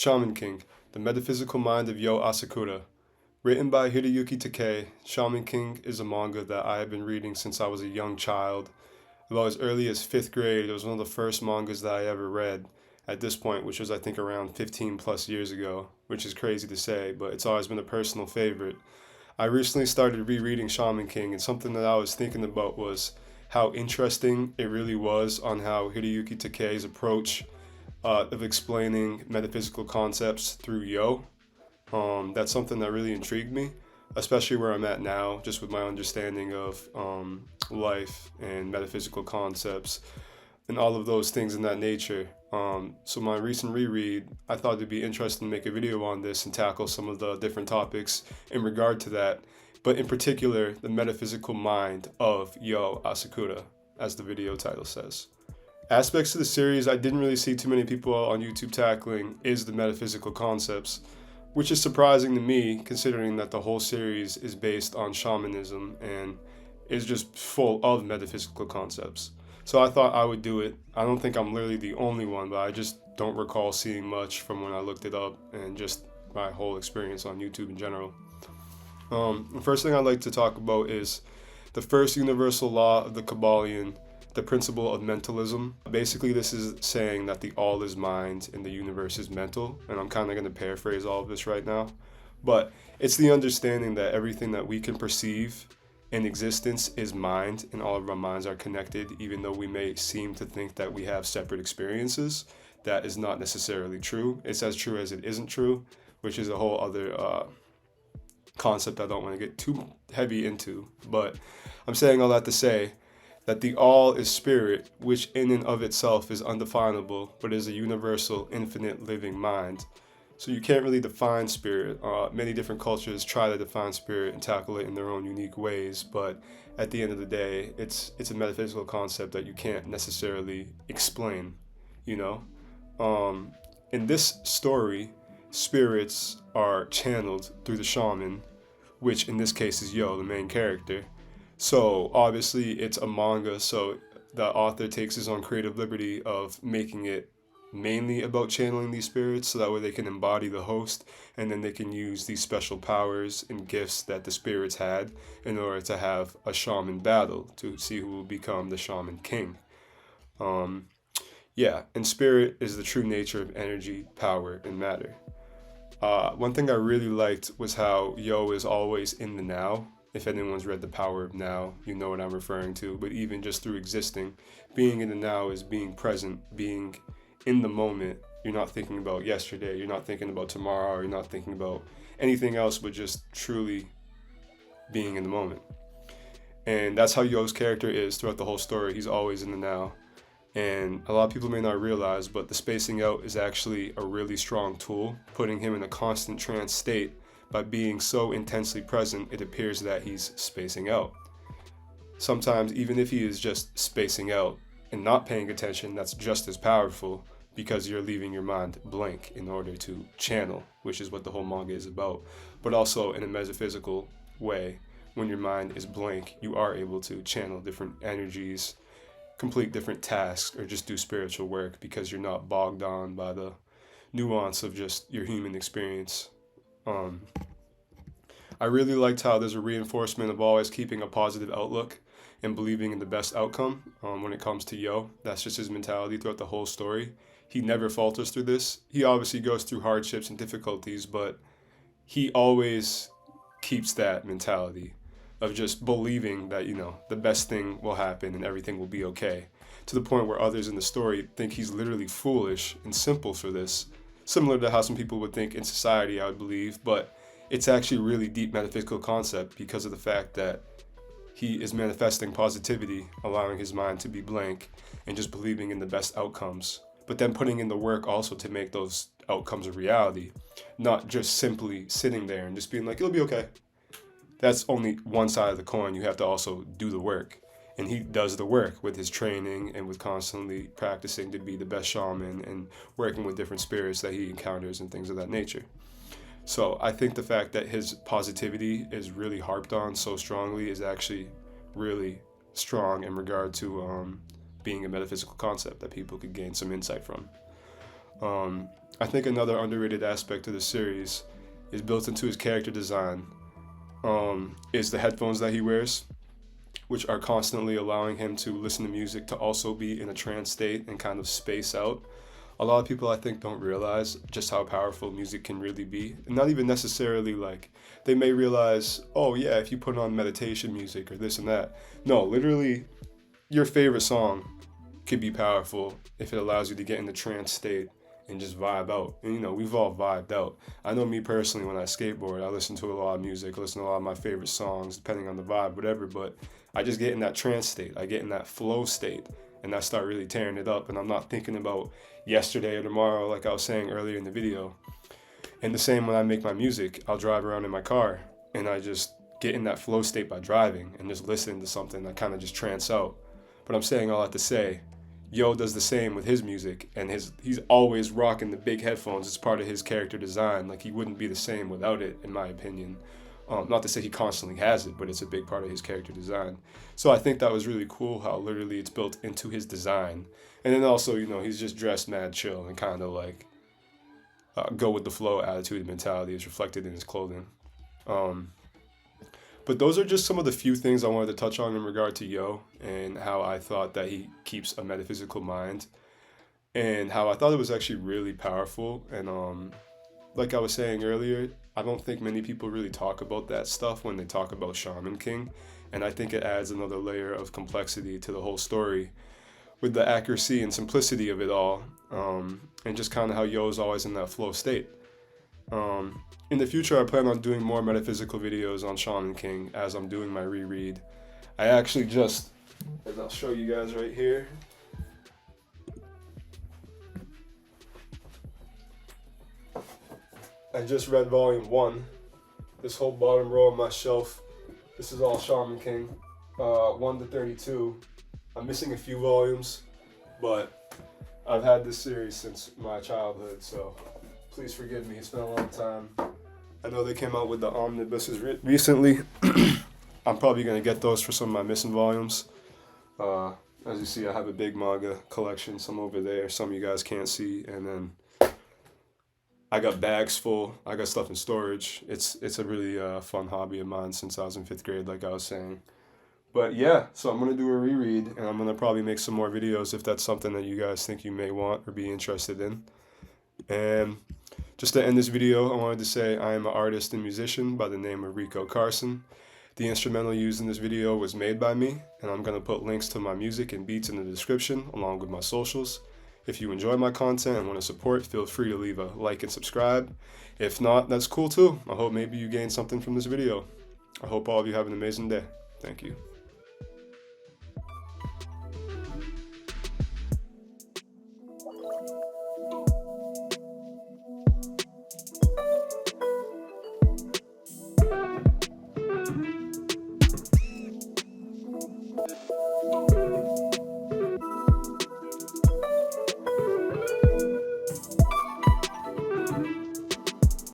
Shaman King, The Metaphysical Mind of Yoh Asakura. Written by Hiroyuki Takei, Shaman King is a manga that I have been reading since I was a young child. About as early as 5th grade, it was one of the first mangas that I ever read at this point, which was I think around 15 plus years ago, which is crazy to say, but it's always been a personal favorite. I recently started rereading Shaman King, and something that I was thinking about was how interesting it really was on how Hiroyuki Takei's approach of explaining metaphysical concepts through Yoh. That's something that really intrigued me, especially where I'm at now, just with my understanding of life and metaphysical concepts and all of those things in that nature. So my recent reread, I thought it'd be interesting to make a video on this and tackle some of the different topics in regard to that, but in particular, the metaphysical mind of Yoh Asakura, as the video title says. Aspects of the series I didn't really see too many people on YouTube tackling is the metaphysical concepts, which is surprising to me considering that the whole series is based on shamanism and is just full of metaphysical concepts. So I thought I would do it. I don't think I'm literally the only one, but I just don't recall seeing much from when I looked it up and just my whole experience on YouTube in general. The first thing I'd like to talk about is the first universal law of the Kabbalion, the principle of mentalism. Basically, this is saying that the all is mind and the universe is mental, and I'm kind of going to paraphrase all of this right now, but it's the understanding that everything that we can perceive in existence is mind, and all of our minds are connected, even though we may seem to think that we have separate experiences. That is not necessarily true. It's as true as it isn't true, which is a whole other concept I don't want to get too heavy into, but I'm saying all that to say that the all is spirit, which in and of itself is undefinable, but is a universal, infinite, living mind. So you can't really define spirit. Many different cultures try to define spirit and tackle it in their own unique ways, but at the end of the day, it's a metaphysical concept that you can't necessarily explain, you know? In this story, spirits are channeled through the shaman, which in this case is Yoh, the main character. So obviously it's a manga, so the author takes his own creative liberty of making it mainly about channeling these spirits, so that way they can embody the host, and then they can use these special powers and gifts that the spirits had in order to have a shaman battle to see who will become the Shaman King. And spirit is the true nature of energy, power, and matter. One thing I really liked was how Yoh is always in the now. If anyone's read The Power of Now, you know what I'm referring to. But even just through existing, being in the now is being present, being in the moment. You're not thinking about yesterday, you're not thinking about tomorrow, you're not thinking about anything else but just truly being in the moment. And that's how Yoh's character is throughout the whole story. He's always in the now. And a lot of people may not realize, but the spacing out is actually a really strong tool, putting him in a constant trance state. By being so intensely present, it appears that he's spacing out. Sometimes, even if he is just spacing out and not paying attention, that's just as powerful because you're leaving your mind blank in order to channel, which is what the whole manga is about. But also in a metaphysical way, when your mind is blank, you are able to channel different energies, complete different tasks, or just do spiritual work because you're not bogged down by the nuance of just your human experience. I really liked how there's a reinforcement of always keeping a positive outlook and believing in the best outcome when it comes to Yoh. That's just his mentality throughout the whole story. He never falters through this. He obviously goes through hardships and difficulties, but he always keeps that mentality of just believing that, the best thing will happen and everything will be okay, to the point where others in the story think he's literally foolish and simple for this. Similar to how some people would think in society, I would believe, but it's actually a really deep metaphysical concept because of the fact that he is manifesting positivity, allowing his mind to be blank, and just believing in the best outcomes, but then putting in the work also to make those outcomes a reality, not just simply sitting there and just being like, it'll be okay. That's only one side of the coin. You have to also do the work. And he does the work with his training and with constantly practicing to be the best shaman and working with different spirits that he encounters and things of that nature. So I think the fact that his positivity is really harped on so strongly is actually really strong in regard to being a metaphysical concept that people could gain some insight from. I think another underrated aspect of the series is built into his character design, is the headphones that he wears, which are constantly allowing him to listen to music to also be in a trance state and kind of space out. A lot of people, I think, don't realize just how powerful music can really be. And not even necessarily like, they may realize, oh yeah, if you put on meditation music or this and that. No, literally, your favorite song could be powerful if it allows you to get in the trance state and just vibe out. And we've all vibed out. I know me personally, when I skateboard, I listen to a lot of music, I listen to a lot of my favorite songs, depending on the vibe, whatever, but I just get in that trance state. I get in that flow state, and I start really tearing it up, and I'm not thinking about yesterday or tomorrow, like I was saying earlier in the video. And the same when I make my music, I'll drive around in my car, and I just get in that flow state by driving and just listening to something. I kind of just trance out. But I'm saying all that to say, Yoh does the same with his music, and he's always rocking the big headphones. It's part of his character design. Like, he wouldn't be the same without it, in my opinion. Not to say he constantly has it, but it's a big part of his character design. So I think that was really cool how literally it's built into his design. And then also, he's just dressed mad chill and kind of like go with the flow attitude and mentality is reflected in his clothing. But those are just some of the few things I wanted to touch on in regard to Yoh and how I thought that he keeps a metaphysical mind and how I thought it was actually really powerful. And like I was saying earlier, I don't think many people really talk about that stuff when they talk about Shaman King. And I think it adds another layer of complexity to the whole story with the accuracy and simplicity of it all. And just kind of how Yoh is always in that flow state. In the future, I plan on doing more metaphysical videos on Shaman King as I'm doing my reread. I actually just, as I'll show you guys right here, I just read volume 1. This whole bottom row of my shelf, this is all Shaman King, 1 to 32. I'm missing a few volumes, but I've had this series since my childhood, so please forgive me, it's been a long time. I know they came out with the omnibuses recently. I'm probably going to get those for some of my missing volumes. As you see, I have a big manga collection, some over there, some you guys can't see, and then I got bags full. I got stuff in storage. It's a really fun hobby of mine since I was in 5th grade, like I was saying. But yeah, so I'm going to do a reread, and I'm going to probably make some more videos if that's something that you guys think you may want or be interested in. And just to end this video, I wanted to say I am an artist and musician by the name of Rico Carson. The instrumental used in this video was made by me, and I'm going to put links to my music and beats in the description along with my socials. If you enjoy my content and want to support, feel free to leave a like and subscribe. If not, that's cool too. I hope maybe you gained something from this video. I hope all of you have an amazing day. Thank you.